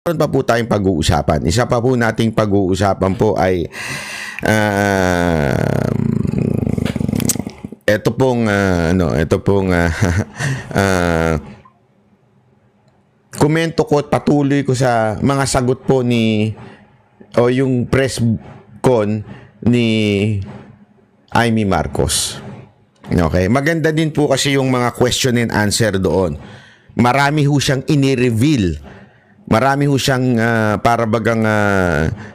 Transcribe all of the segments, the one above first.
Meron pa po tayong pag-uusapan. Isa pa po nating pag-uusapan po ay ito pong komento ko at patuloy ko sa mga sagot po yung press con ni Amy Marcos. Okay, maganda din po kasi yung mga question and answer doon. Marami ho siyang ini-reveal. Marami ho siyang para bagang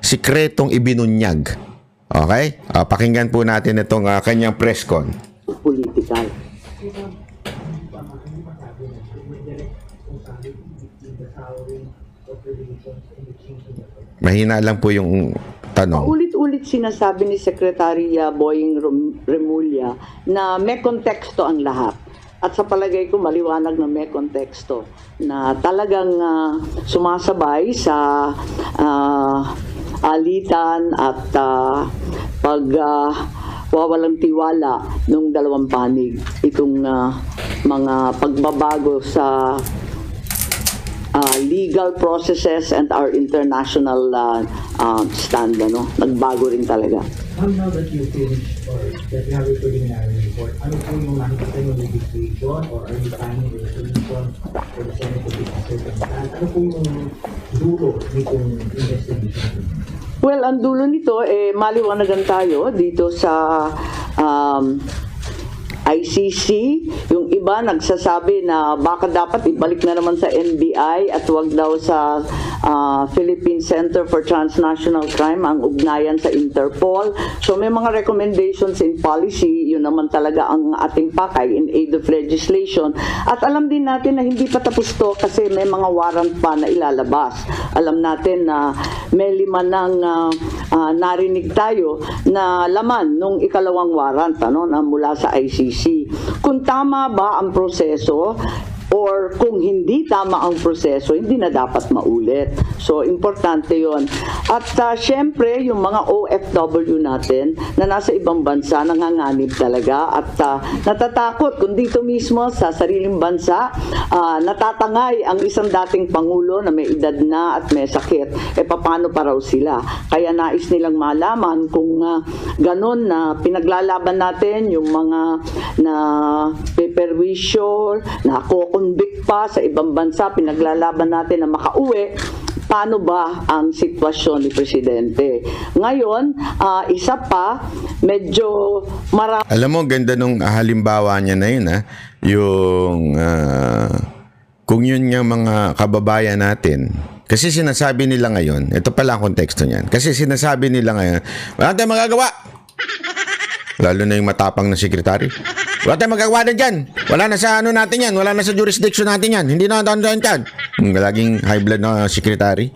sikretong ibinunyag. Okay? Pakinggan po natin itong kanyang press con. Political. Mahina lang po yung tanong. Paulit-ulit sinasabi ni Secretary Boying Remulla na may konteksto ang lahat. At sa palagay ko, maliwanag na may konteksto na talagang sumasabay sa alitan at wawalang tiwala ng dalawang panig. Itong mga pagbabago sa legal processes and our international stand. Nagbago rin talaga. Now that you finished or that you have a preliminary report, ano po yung nakikita yung legislation or are you planning a resolution for the Senate to be considered? Ano po yung dulo nitong investigation? Well, ang dulo nito, maliwanagan tayo dito sa ICC. Yung iba nagsasabi na baka dapat ibalik na naman sa NBI at wag daw sa Philippine Center for Transnational Crime ang ugnayan sa Interpol. So may mga recommendations in policy, yun naman talaga ang ating pakay in aid of legislation. At alam din natin na hindi pa tapos to kasi may mga warrant pa na ilalabas. Alam natin na may 5 nang narinig tayo na laman nung ikalawang warrant na mula sa ICC. Kung tama ba ang proseso or kung hindi tama ang proseso, hindi na dapat maulit. So, importante yon. At syempre, yung mga OFW natin na nasa ibang bansa, nanganganib talaga at natatakot kung dito mismo sa sariling bansa, natatangay ang isang dating Pangulo na may edad na at may sakit. Paano pa raw sila? Kaya nais nilang malaman kung ganun na pinaglalaban natin yung mga na peperwisyo, na convict pa sa ibang bansa, pinaglalaban natin na makauwi, paano ba ang sitwasyon ni Presidente? Ngayon, isa pa, medyo marami. Alam mo, ganda nung halimbawa niya na yun, yung kung yun nga mga kababayan natin, kasi sinasabi nila ngayon, ito pala ang konteksto niyan, kasi sinasabi nila ngayon, wala tayong magagawa. Lalo na yung matapang na sekretary. Wala tayong magagawa na dyan. Wala na sa ano natin yan. Wala na sa jurisdiction natin yan. Hindi na natin yan. Laging high blood na secretary.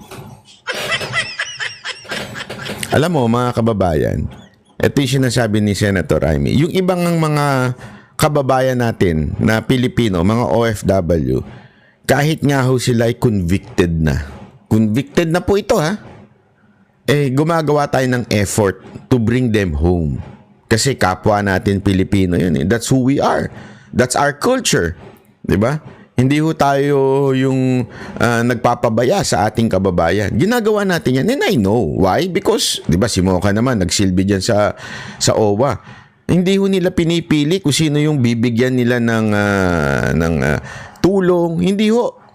Alam mo, mga kababayan, ito yung sinasabi ni Senator Amy. Yung ibang mga kababayan natin na Pilipino, mga OFW, kahit nga ho sila ay convicted na. Convicted na po ito, gumagawa tayo ng effort to bring them home. Kasi kapwa natin Pilipino yun. That's who we are. That's our culture. Diba? Hindi ho tayo yung nagpapabaya sa ating kababayan. Ginagawa natin yan. And I know. Why? Because, diba, si Mocha naman, nagsilbi dyan sa OWA. Hindi ho nila pinipili kung sino yung bibigyan nila ng tulong. Hindi ho.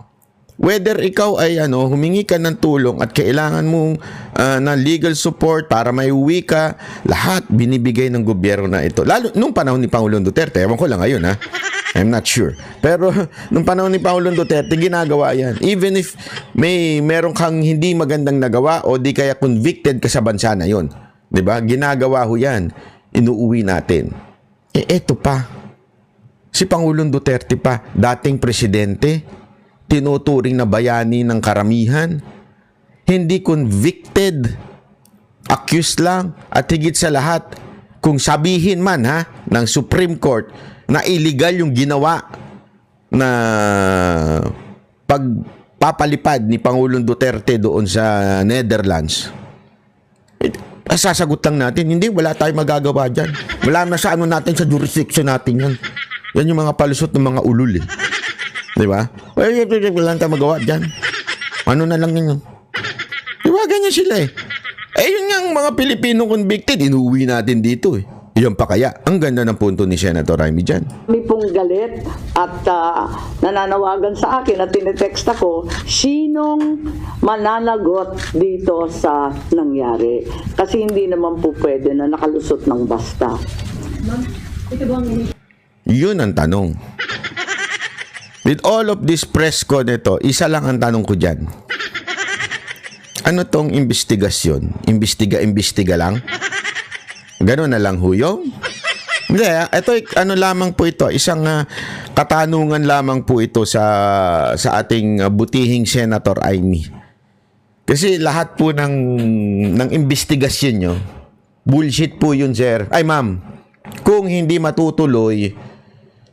Whether ikaw ay humingi ka ng tulong at kailangan mong ng legal support para maiuwi ka, lahat binibigay ng gobyerno na ito. Lalo nung panahon ni Pangulong Duterte, ewan ko lang ngayon I'm not sure. Pero nung panahon ni Pangulong Duterte, ginagawa yan. Even if meron kang hindi magandang nagawa o di kaya convicted ka sa bansa na yon, 'di ba? Ginagawa ho yan. Inuuwi natin. Eto pa. Si Pangulong Duterte pa, dating presidente, tinuturing na bayani ng karamihan, hindi convicted, accused lang, at higit sa lahat, kung sabihin man ng Supreme Court na illegal yung ginawa na pagpapalipad ni Pangulong Duterte doon sa Netherlands, sasagot lang natin, hindi, wala tayong magagawa dyan. Wala na sa natin, sa jurisdiction natin yan. Yan yung mga palusot ng mga ulul. Diba? Wala tayong magawa dyan. Ano na lang yun. ganyan sila eh. Yun nga ang mga Pilipino convicted, inuwi natin dito eh. Yan pa kaya. Ang ganda ng punto ni Senator Raimi dyan. Kami pong galit at nananawagan sa akin at tinetext ako, sinong mananagot dito sa nangyari? Kasi hindi naman po pwede na nakalusot ng basta. Yun ang tanong. With all of this press ko nito, isa lang ang tanong ko dyan. Ano tong investigasyon? Imbestiga lang? Ganun na lang huyong? Hindi, ito ano lamang po ito, isang katanungan lamang po ito sa ating butihing Senator Amy. Kasi lahat po ng investigasyon nyo, bullshit po yun, sir. Ay, ma'am, kung hindi matutuloy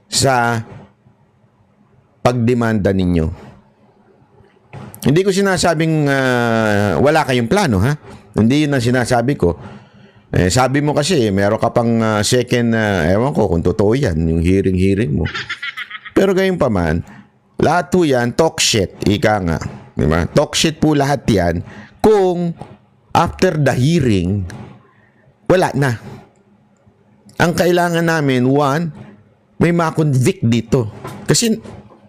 sa pagdemanda ninyo. Hindi ko sinasabing wala kayong plano, ha? Hindi yun ang sinasabi ko. Sabi mo kasi, meron ka pang second, ewan ko kung totoo yan, yung hearing mo. Pero gayon pa man, lahat po yan, talk shit, ika nga. Diba? Talk shit po lahat yan kung after the hearing, wala na. Ang kailangan namin, one, may makonvict dito. Kasi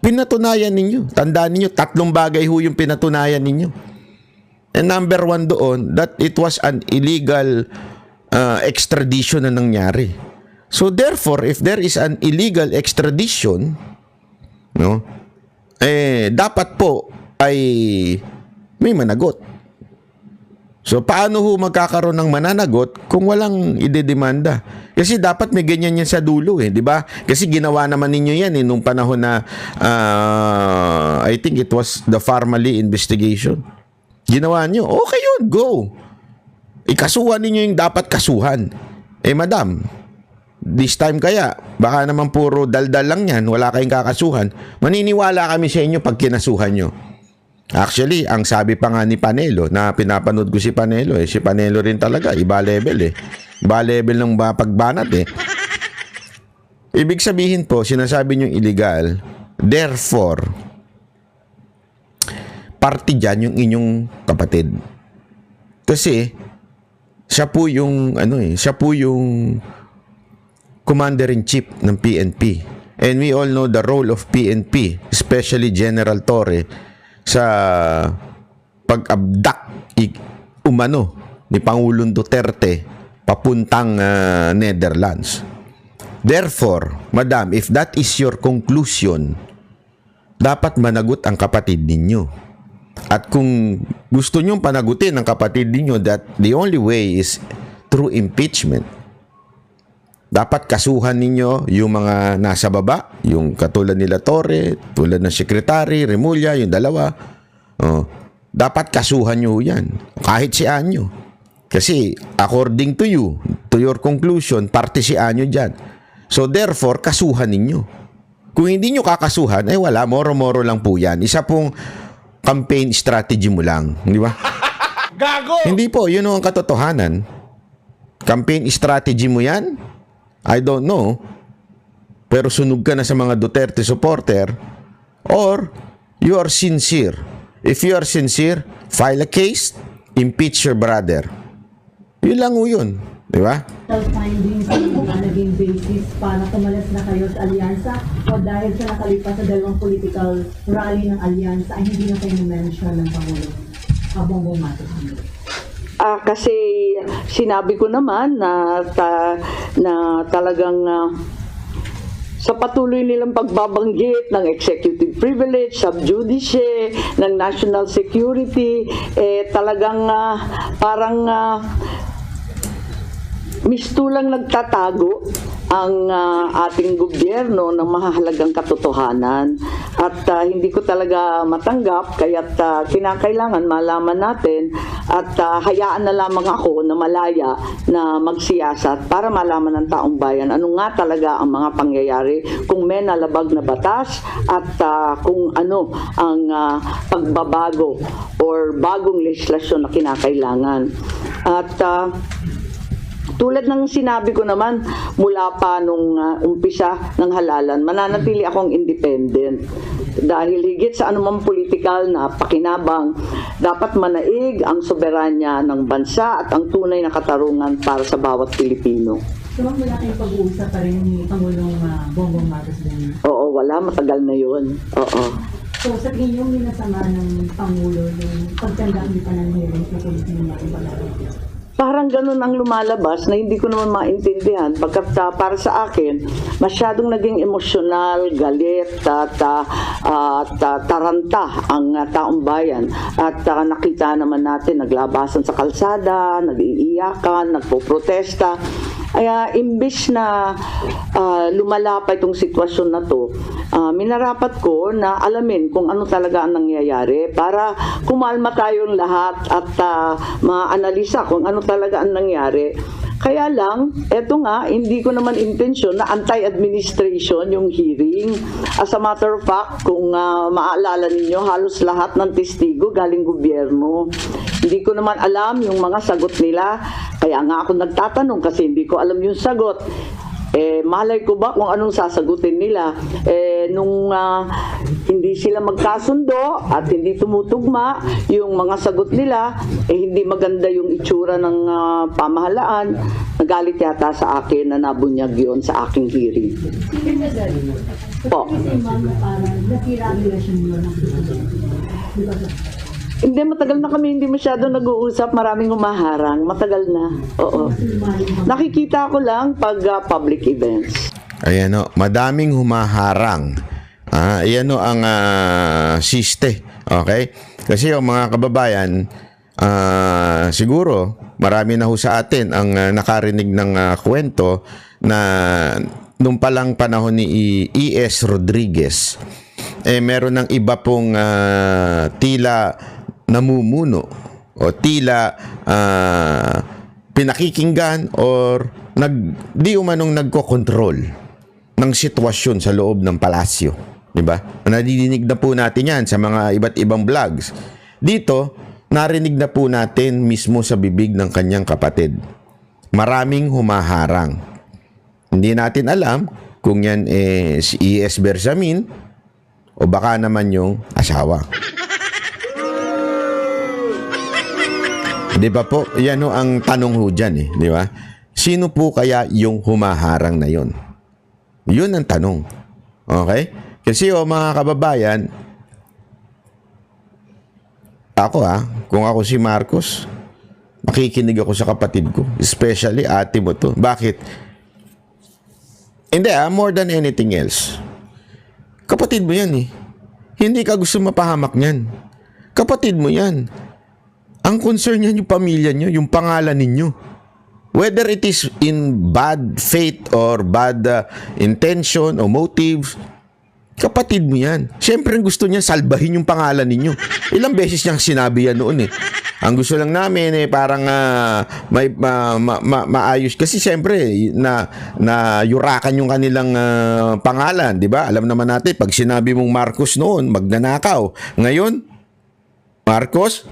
pinatunayan ninyo. Tandaan ninyo, 3 bagay ho yung pinatunayan ninyo. And number 1 doon, that it was an illegal extradition na nangyari. So therefore, if there is an illegal extradition, no, dapat po ay may managot. So paano ho magkakaroon ng mananagot kung walang idedemanda? Kasi dapat may ganyan yan sa dulo eh, di ba? Kasi ginawa naman ninyo yan nung panahon na I think it was the Farmally investigation. Ginawa nyo, okay yun, go. Ikasuhan ninyo yung dapat kasuhan. Madam, this time kaya, baka naman puro daldal lang yan, wala kayong kakasuhan. Maniniwala kami sa inyo pag kinasuhan nyo. Actually, ang sabi pa nga ni Panelo, na pinapanood ko si Panelo si Panelo rin talaga, iba level Iba level ng pagbanat Ibig sabihin po, sinasabi nyo illegal, therefore, party dyan yung inyong kapatid. Kasi, siya po yung commander-in-chief ng PNP. And we all know the role of PNP, especially General Torre, sa pag-abduct umano ni Pangulong Duterte papuntang Netherlands. Therefore, madam, if that is your conclusion, dapat managot ang kapatid ninyo. At kung gusto nyong panagutin ang kapatid ninyo that the only way is through impeachment, dapat kasuhan ninyo yung mga nasa baba, yung katulad nila Torre, tulad ng Secretary, Remulla, yung dalawa. Dapat kasuhan nyo yan. Kahit si Anyo. Kasi according to you, to your conclusion, parte si Anyo dyan. So therefore, kasuhan ninyo. Kung hindi nyo kakasuhan, wala, moro-moro lang po yan. Isa pong campaign strategy mo lang, di ba? Gago! Hindi po, yun ang katotohanan. Campaign strategy mo yan? I don't know. Pero sunog ka na sa mga Duterte supporter, or you are sincere. If you are sincere, file a case, impeach your brother. Yun lang o yun, di ba? Findings na naging basis para tumalas na kayo sa alyansa o dahil sa nakalipas sa dalawang political rally ng alyansa ay hindi na kayo mention ng Pangulo habang bumato kami? Kasi sinabi ko naman na talagang sa patuloy nilang pagbabanggit ng executive privilege, sub judice, ng national security, talagang parang mistulang nagtatago ang ating gobyerno ng mahahalagang katotohanan at hindi ko talaga matanggap kaya't kinakailangan malaman natin at hayaan na lamang ako na malaya na magsiyasat para malaman ng taong bayan ano nga talaga ang mga pangyayari, kung may nalabag na batas at kung ano ang pagbabago or bagong legislasyon na kinakailangan. At Tulad ng sinabi ko naman, mula pa nung umpisa ng halalan, mananatili akong independent. Dahil higit sa anumang politikal na pakinabang, dapat manaig ang soberanya ng bansa at ang tunay na katarungan para sa bawat Pilipino. So, wala kayong pag-uusap pa rin ni Pangulong Bongbong Marcos din? Oo, wala. Matagal na yun. Oo. So, sa tingin yung minasama ng Pangulo yung pagtanda hindi pa ng hearing sa Pilipino na ibalagay? Parang ganun ang lumalabas na hindi ko naman maintindihan. Pagkat para sa akin, masyadong naging emosyonal, galit, at taranta ang taong bayan. At nakita naman natin, naglabasan sa kalsada, nag-iiyakan, nagpo-protesta. Kaya imbis na lumala pa itong sitwasyon na to, minarapat ko na alamin kung ano talaga ang nangyayari para kumalma tayong lahat at maanalisa kung ano talaga ang nangyari. Kaya lang, eto nga, hindi ko naman intensyon na anti-administration yung hearing. As a matter of fact, kung maaalala ninyo, halos lahat ng testigo galing gobyerno. Hindi ko naman alam yung mga sagot nila. Kaya nga ako nagtatanong kasi hindi ko alam yung sagot. Malay ko ba kung anong sasagutin nila? Nung hindi sila magkasundo at hindi tumutugma yung mga sagot nila, hindi maganda yung itsura ng pamahalaan, nagalit yata sa akin na nabunyag yun sa aking hearing. Po. Hindi, matagal na kami hindi masyado nag-uusap, maraming humaharang, matagal na. Oo. Nakikita ko lang pag public events. Ayan o, madaming humaharang. Ayan o ang siste. Okay? Kasi yung mga kababayan, siguro, marami na ho sa atin ang nakarinig ng kwento na nung palang panahon ni E.S. Rodriguez, meron ng iba pong tila namumuno o tila pinakikinggan or di umanong nagko-control ng sitwasyon sa loob ng palasyo, di ba? Nadidinig na po natin 'yan sa mga iba't ibang vlogs. Dito, narinig na po natin mismo sa bibig ng kanyang kapatid. Maraming humaharang. Hindi natin alam kung yan si E.S. Bersamin o baka naman yung asawa. Di ba po? Yan o ang tanong ho dyan di ba? Sino po kaya yung humaharang na yun? Yun ang tanong. Okay? Kasi mga kababayan, ako kung ako si Marcos, makikinig ako sa kapatid ko. Especially ate mo to. Bakit? Hindi more than anything else. Kapatid mo yan Hindi ka gusto mapahamak niyan. Kapatid mo yan. Ang concern niyan yung pamilya niyo, yung pangalan ninyo. Whether it is in bad faith or bad intention or motives, kapatid mo yan. Siyempre gusto niya salbahin yung pangalan ninyo. Ilang beses niyang sinabi yan noon Ang gusto lang namin parang may maayos. Kasi siyempre na yurakan yung kanilang pangalan, di ba? Alam naman natin, pag sinabi mong Marcos noon, magnanakaw. Ngayon, Marcos,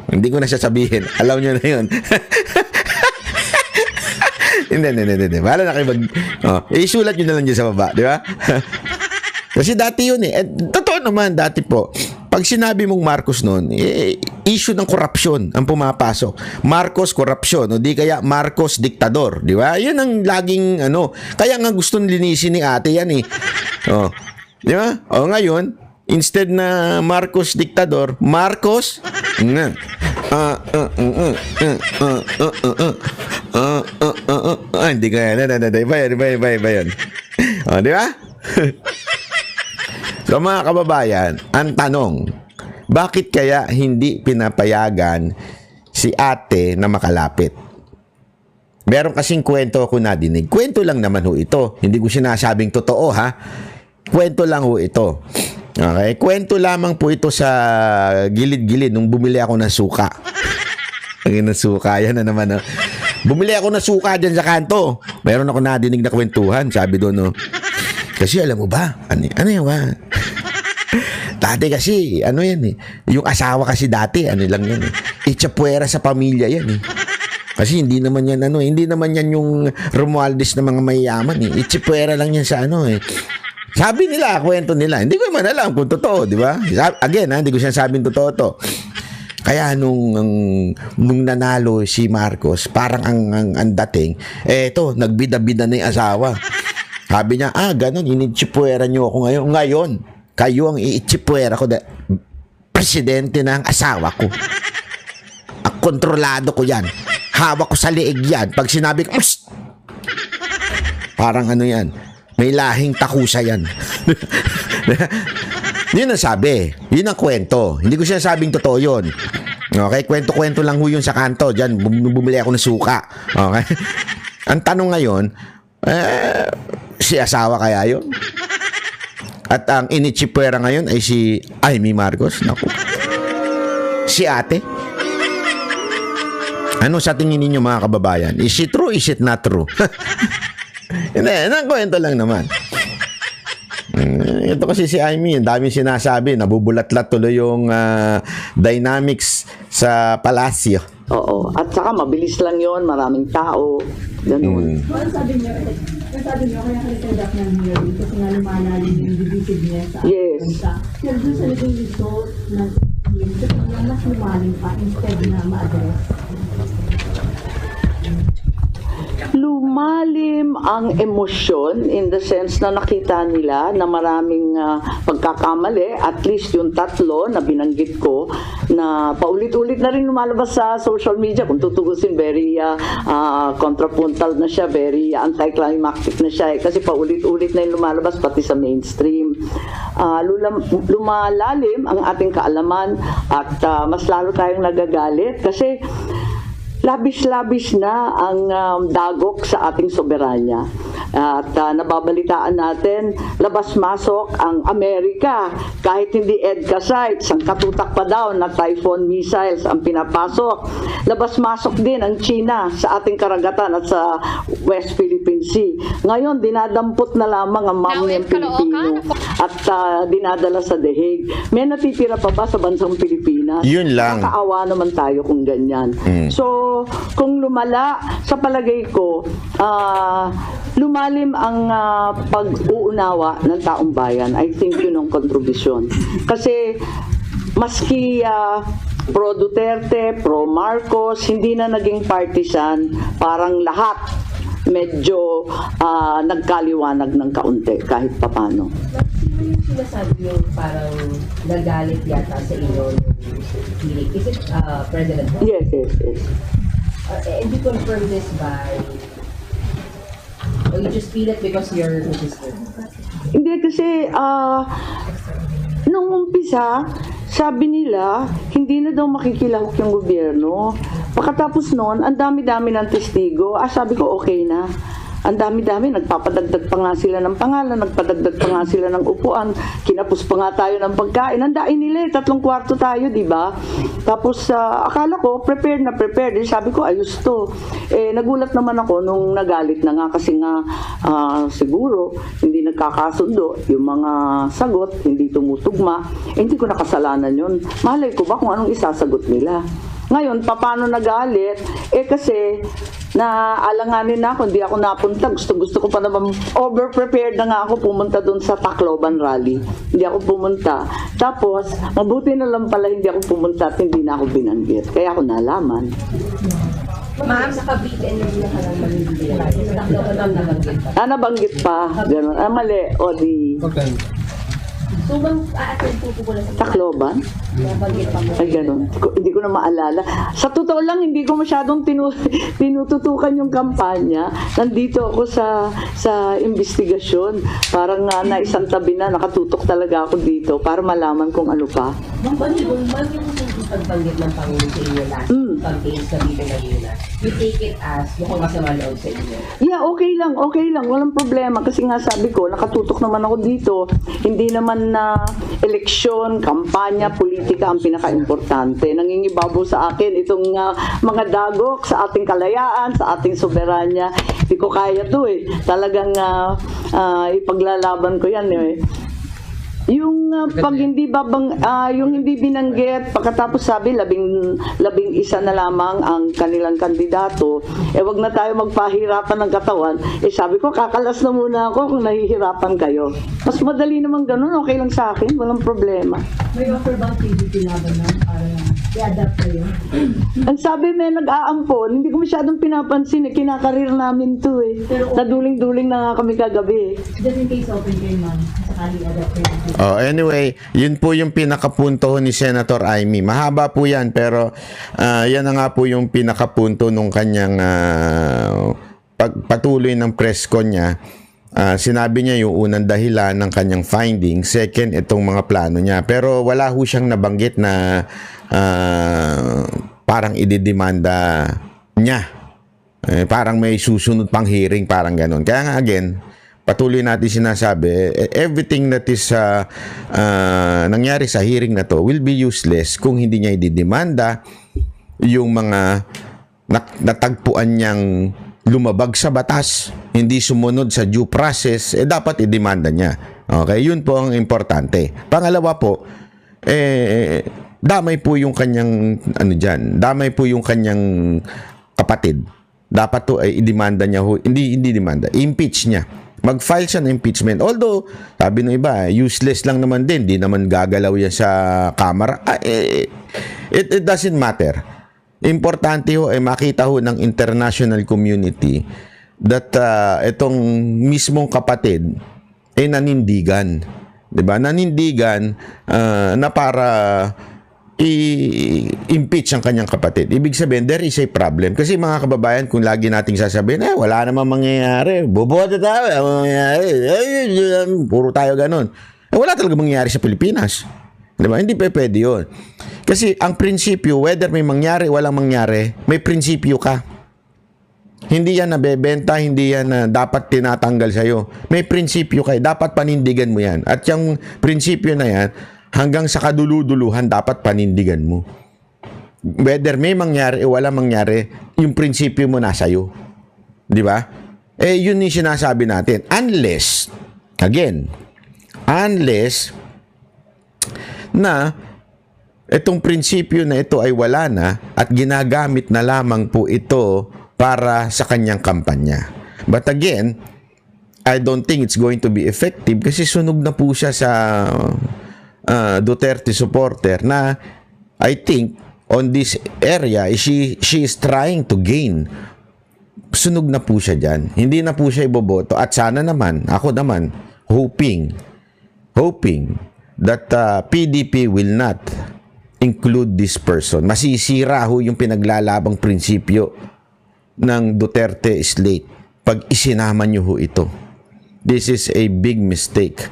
hindi ko na sasabihin. Alam nyo na yun. Hindi. Bahala na kayo isulat nyo na lang dyan sa baba, di ba? Kasi dati yun totoo naman, dati po. Pag sinabi mong Marcos noon, issue ng korupsyon ang pumapasok. Marcos korupsyon, o di kaya Marcos diktador, di ba? Yan ang laging Kaya nga gusto linisin ni ate yan di ba? Ngayon, instead na Marcos diktador, Marcos hindi kaya iba yan. Di ba? So mga kababayan, ang tanong, bakit kaya hindi pinapayagan si ate na makalapit? Meron kasing kwento ako nadinig. Kwento lang naman ho ito. Hindi ko sinasabing totoo Kwento lang ho ito. Okay? Kwento lamang po ito sa gilid-gilid nung bumili ako ng suka. Ng suka, yan na naman. Bumili ako ng suka dyan sa kanto. Meron ako nadinig na kwentuhan. Sabi doon, kasi alam mo ba? Ano yan ba? Dati kasi, yan yung asawa kasi dati, lang yan Itchapuera sa pamilya yan Kasi hindi naman yan hindi naman yan yung Romualdez na mga mayayaman eh. Itsipwera lang yan sa Sabi nila, kwento nila. Hindi ko man alam kung totoo, di ba? Again, hindi ko sinasabing totoo to. Kaya nung nanalo si Marcos, parang ang dating, nagbida-bida na yung asawa. Sabi niya, ganun, initsipwera niyo ako ngayon. Ngayon, kayo ang iitsipwera ko. Presidente ng asawa ko. Kontrolado ko yan. Hawak ko sa liig yan. Pag sinabi ko, parang yan. May lahing takusa yan. Yun ang sabi. Yun ang kwento. Hindi ko sinasabing totoo yun. Okay? Kwento-kwento lang ho yun sa kanto. Diyan, bumili ako ng suka. Okay? Ang tanong ngayon, si asawa kaya yun? At ang initsipwera ngayon ay si Amy Marcos. Naku. Si ate. Ano sa tingin ninyo mga kababayan? Is it true? Is it not true? Hindi, kwento lang naman. Ito kasi si Amy, daming sinasabi, nabubulat-lat tuloy yung dynamics sa palasyo. Oo. At saka mabilis lang yon, maraming tao. Ganun. Ano sabi niyo, kaya kalitanggap ng hearing kasi nga lumalalim yung divisiveness sa Yes. bansa. Pero doon sa naging result ng hearing, kasi mas lumalim pa instead na ma-address. Lumalim ang emosyon in the sense na nakita nila na maraming pagkakamali, at least yung tatlo na binanggit ko na paulit-ulit na rin lumalabas sa social media. Kung tutugusin, very contrapuntal na siya, very anticlimactic na siya kasi paulit-ulit na yung lumalabas pati sa mainstream. Lumalalim ang ating kaalaman at mas lalo tayong nagagalit kasi labis-labis na ang dagok sa ating soberanya. At nababalitaan natin, labas-masok ang Amerika. Kahit hindi EDCA sites, ang katutak pa daw na Typhoon missiles ang pinapasok. Labas-masok din ang China sa ating karagatan at sa West Philippine Sea. Ngayon, dinadampot na lamang ang mamayang Pilipino at dinadala sa The Hague. May natitira pa ba sa bansang Pilipinas? Yun lang. Nakakaawa naman tayo kung ganyan. So, kung lumala, sa palagay ko, lumalim ang pag-uunawa ng taong bayan. I think yun ang kontribusyon. Kasi, maski pro Duterte, pro Marcos, hindi na naging partisan, parang lahat medyo nagkaliwanag ng kaunti kahit papano. Sino yung sinasabi yung parang nagalit yata sa inyo yung hearing? Is it President Trump? Yes. And you confirm this by, or you just feel it because you're his sister? Hindi kasi nung umpisa, sabi nila, hindi na daw makikilahok yung gobyerno. Pagkatapos noon, ang dami-dami ng testigo. Sabi ko, okay na. Ang dami-dami, nagpapadagdag pa nga sila ng pangalan, nagpadagdag pa nga sila ng upuan, kinapos pa nga tayo ng pagkain. Andain nila, 3 kwarto tayo, di ba? Tapos, akala ko, prepared na prepared. Sabi ko, ayos to. Nagulat naman ako nung nagalit na nga kasi nga, siguro, hindi nagkakasundo. Yung mga sagot, hindi tumutugma. Hindi ko nakasalanan yun. Malay ko ba kung anong isasagot nila? Ngayon, paano nagalit? Kasi, naalanganin na ako, hindi ako napunta. Gusto ko pa naman, over-prepared na nga ako pumunta doon sa Tacloban rally. Hindi ako pumunta. Tapos, mabuti na lang pala hindi ako pumunta at hindi na ako binanggit. Kaya ako nalaman. Ma'am, sa Cavite, hindi na ka lang manibigyan. Sa Tacloban lang nabanggit pa. Nabanggit pa. Ganun. Mali. O di... So, bang a-attend po pala sa Tacloban? nabanggit pa mo? Ay, ganun. Hindi ko na maalala. Sa totoo lang, hindi ko masyadong tinututukan yung kampanya. Nandito ako sa investigasyon. Parang naisang tabi na, nakatutok talaga ako dito para malaman kung ano pa. Ma'am, yung pagbanggit ng Pangulo sa inyo last campaign sa Viva Laguna, you take it as mukhang masama loob sa inyo? Yeah, okay lang. Walang problema. Kasi nga sabi ko, nakatutok naman ako dito. Hindi naman na eleksyon, kampanya, politika ang pinaka-importante. Nangingibabaw sa akin itong mga dagok sa ating kalayaan, sa ating soberanya. Hindi ko kaya to Talagang ipaglalaban ko yan Pag hindi yung hindi binanggit, pagkatapos sabi labing isa na lamang ang kanilang kandidato, wag na tayo magpahirapan ng katawan. Sabi ko, kakalas na muna ako kung nahihirapan kayo. Mas madali naman ganun, okay lang sa akin, walang problema. May offer bang PDP laban na para i-adapt kayo? Ang sabi may nag-aampon, hindi ko masyadong pinapansin, kinakarir namin to Naduling-duling na nga kami kagabi. Just in case open kayo, ma'am, sakali i-adapt kayo. Anyway, yun po yung pinakapunto ni Senator Amy. Mahaba po yan, pero yan na nga po yung pinakapunto nung kanyang pagpatuloy ng press con niya. Sinabi niya yung unang dahilan ng kanyang findings, second, itong mga plano niya. Pero wala ho siyang nabanggit na parang ididemanda niya. Parang may susunod pang hearing, parang ganon. Kaya nga again, patuloy natin sinasabi, everything that is nangyari sa hearing na to will be useless kung hindi niya ididemanda yung mga natagpuan niyang lumabag sa batas, hindi sumunod sa due process, dapat idemanda niya. Okay, yun po ang importante. Pangalawa po, damay po yung kanyang damay po yung kanyang kapatid. Dapat to ay idemanda niya, hindi demanda, impeach niya. Mag-file siya ng impeachment. Although, sabi ng iba, useless lang naman din. Di naman gagalaw yan sa Kamara. It doesn't matter. Importante ho ay makita ho ng international community that itong mismong kapatid ay nanindigan. Diba? Nanindigan na para i-impeach ang kanyang kapatid. Ibig sabihin, there is a problem. Kasi mga kababayan, kung lagi nating sasabihin, wala namang mangyayari. Boboto tayo. Puro tayo ganun. Wala talaga mangyayari sa Pilipinas. Diba? Hindi pa pwede yun. Kasi ang prinsipyo, whether may mangyari, walang mangyari, may prinsipyo ka. Hindi yan nabebenta, hindi yan dapat tinatanggal sa'yo. May prinsipyo ka. Dapat panindigan mo yan. At yung prinsipyo na yan, hanggang sa kaduluduluhan dapat panindigan mo. Whether may mangyari o wala mangyari, yung prinsipyo mo nasa iyo. Di ba? Yun yung sinasabi natin. Unless na itong prinsipyo na ito ay wala na at ginagamit na lamang po ito para sa kanyang kampanya. But again, I don't think it's going to be effective kasi sunog na po siya sa Duterte supporter na I think on this area she is trying to gain. Sunog na po siya dyan. Hindi na po siya iboboto at sana naman, ako naman hoping that PDP will not include this person. Masisira ho yung pinaglalabang prinsipyo ng Duterte slate pag isinama nyo ho ito. This is a big mistake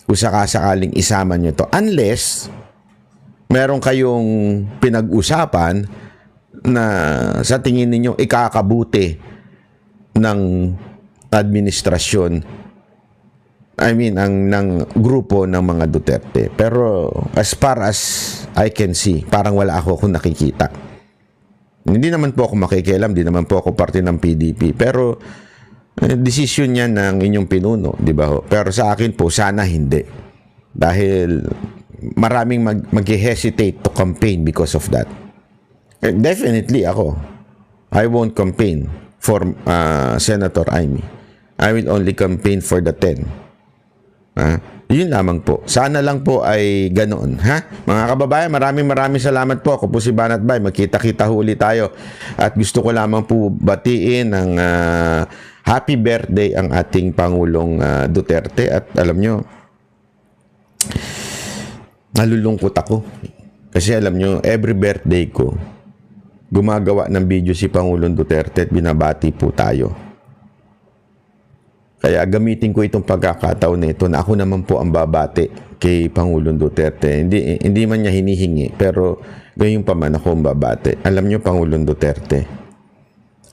kung sakasakaling isama nyo to. Unless meron kayong pinag-usapan na sa tingin ninyo ikakabuti ng administrasyon, ng grupo ng mga Duterte. Pero as far as I can see, parang wala ako kung nakikita. Hindi naman po ako makikialam, hindi naman po ako parte ng PDP. Pero desisyon yan ng inyong pinuno, di ba? Pero sa akin po, sana hindi. Dahil maraming mag-hesitate to campaign because of that. Definitely ako. I won't campaign for Senator Amy. I will only campaign for the 10. Yun lamang po. Sana lang po ay ganoon. Mga kababayan, maraming salamat po. Ako po si Banat Bay. Magkita-kita huli tayo. At gusto ko lamang po batiin ng happy birthday ang ating Pangulong Duterte. At alam nyo, nalulungkot ako. Kasi alam nyo, every birthday ko, gumagawa ng video si Pangulong Duterte at binabati po tayo. Kaya gamitin ko itong pagkakataon na ito na ako naman po ang babati kay Pangulong Duterte. Hindi man niya hinihingi, pero gayon pa man ako ang babati. Alam nyo, Pangulong Duterte,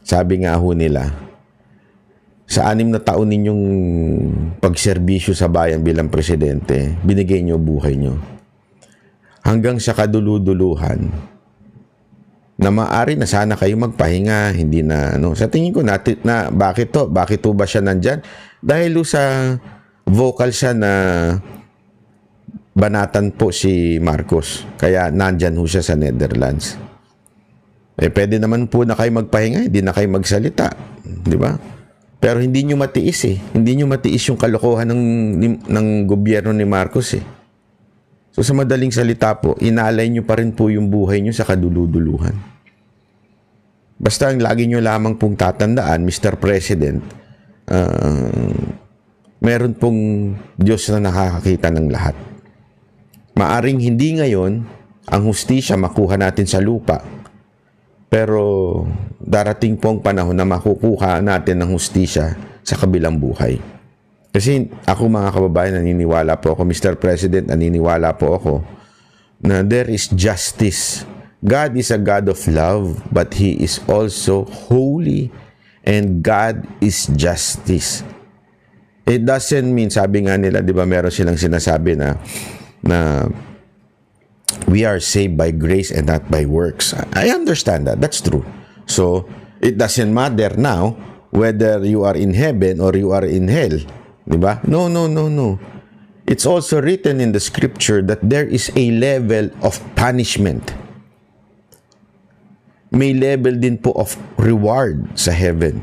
sabi nga ho nila, sa 6 na taon ninyong pagserbisyo sa bayan bilang presidente, binigay nyo buhay nyo. Hanggang sa kaduluduluhan, na maaari na sana kayo magpahinga, hindi na sa tingin ko natin na bakit ba siya nandyan? Dahil sa vocal siya na banatan po si Marcos. Kaya nandyan ho siya sa Netherlands. Pwede naman po na kayo magpahinga, hindi na kayo magsalita. Di ba? Pero hindi nyo matiis Hindi nyo matiis yung kalokohan ng gobyerno ni Marcos So sa madaling salita po, inalay nyo pa rin po yung buhay nyo sa kaduluduluhan. Basta ang lagi nyo lamang pong tatandaan, Mr. President, meron pong Diyos na nakakakita ng lahat. Maaring hindi ngayon ang hustisya makuha natin sa lupa, pero darating po ang panahon na makukuha natin ng hustisya sa kabilang buhay. Kasi ako mga kababayan, naniniwala po ako, Mr. President, naniniwala po ako na there is justice. God is a God of love, but He is also holy, and God is justice. It doesn't mean, sabi nga nila, di ba, meron silang sinasabi na we are saved by grace and not by works. I understand that. That's true. So, it doesn't matter now whether you are in heaven or you are in hell. Di ba? No. It's also written in the scripture that there is a level of punishment. May level din po of reward sa heaven.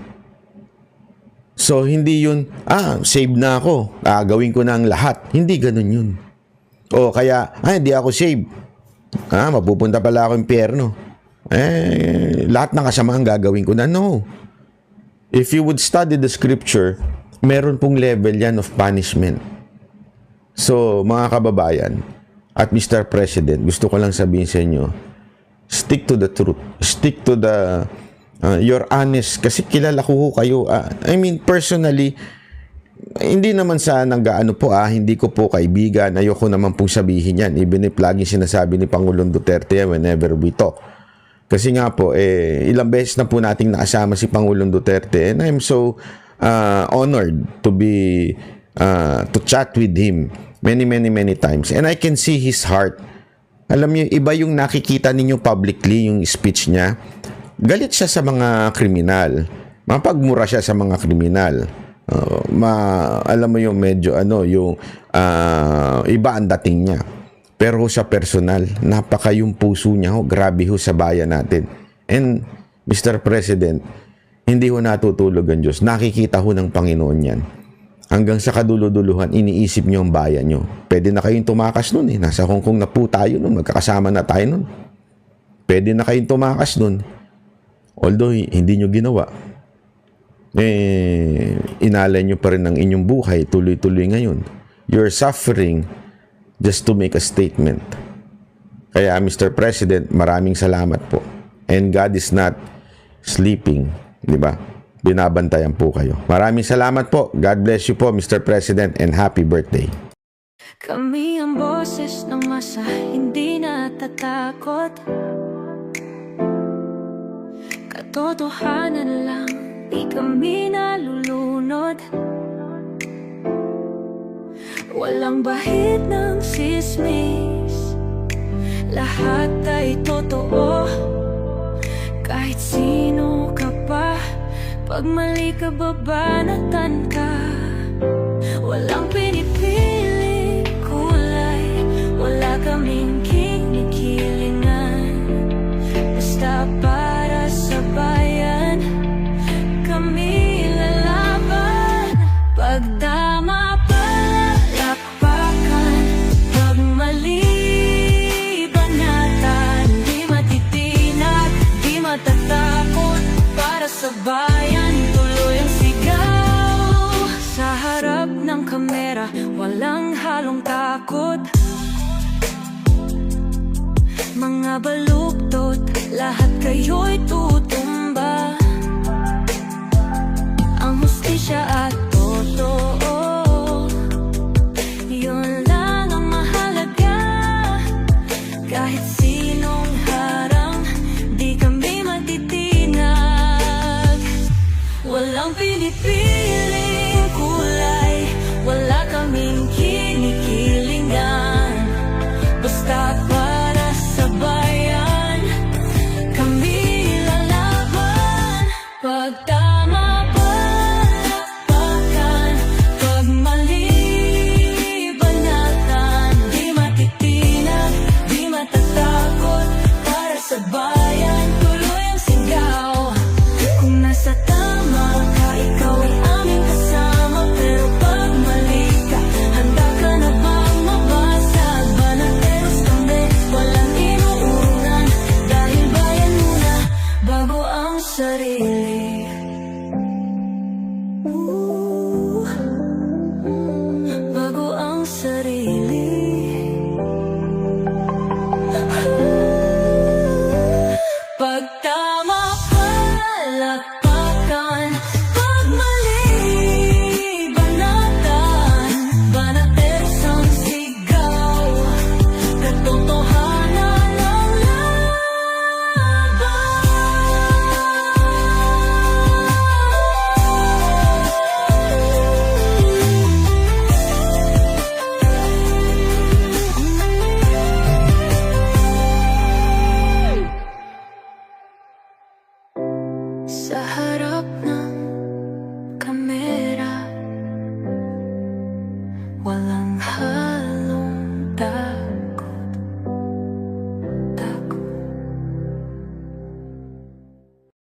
So, hindi yun, saved na ako. Gawin ko na ang lahat. Hindi ganun yun. O kaya, hindi ako saved. Mapupunta pala ako impyerno. Lahat ng kasamaan gagawin ko na. No. If you would study the scripture, meron pong level yan of punishment. So, mga kababayan, at Mr. President, gusto ko lang sabihin sa inyo, stick to the truth. Stick to the you're honest, kasi kilala ko kayo. I mean, personally, hindi naman sa nanggaano po, hindi ko po kaibigan. Ayoko naman pong sabihin yan. Even if laging sinasabi ni Pangulong Duterte whenever we talk. Kasi nga po, ilang beses na po nating nakasama si Pangulong Duterte, and I'm so honored to be to chat with him many times. And I can see his heart. Alam niyo, iba yung nakikita ninyo publicly, yung speech niya. Galit siya sa mga kriminal. Mapagmura siya sa mga kriminal. Alam mo yung medyo yung iba ang dating niya. Pero sa personal, napaka yung puso niya grabe sa bayan natin. And Mr. President, hindi ho natutulog ang Diyos. Nakikita ho ng Panginoon yan. Hanggang sa kaduluduluhan, iniisip niyo ang bayan niyo. Pwede na kayong tumakas nun Nasa Hong Kong na po tayo nun. Magkakasama na tayo nun. Pwede na kayong tumakas nun. Although, hindi nyo ginawa. Inalay nyo pa rin ang inyong buhay. Tuloy-tuloy ngayon. You're suffering just to make a statement. Kaya, Mr. President, maraming salamat po. And God is not sleeping. Di ba? Binabantayan po kayo. Maraming salamat po. God bless you po, Mr. President, and happy birthday. Kami ang boses ng masa, hindi natatakot. Katotohanan lang, di kami nalulunod. Walang bahid ng sismis, lahat ay totoo. Kahit sino ka pa, pag mali ka babanatan ka. Walang pinipili kulay, wala kaming kinikilingan. Basta para sa bayan, kami lalaban. Pagdama palakpakan, pag mali banatan. Di matitinag, di matatakot. Para sa bayan, tuloy ang sigaw. Sa harap ng kamera, walang halong takot. Mga baluktot, lahat kayo'y tutumba. Ang hustisya at totoo, yun lang ang mahalaga. Kahit sinong harang, di kami matitinag. Walang pinipiling kulay, wala kaming kinikilingan. Basta para sa bayan, kami lalaban. sarili.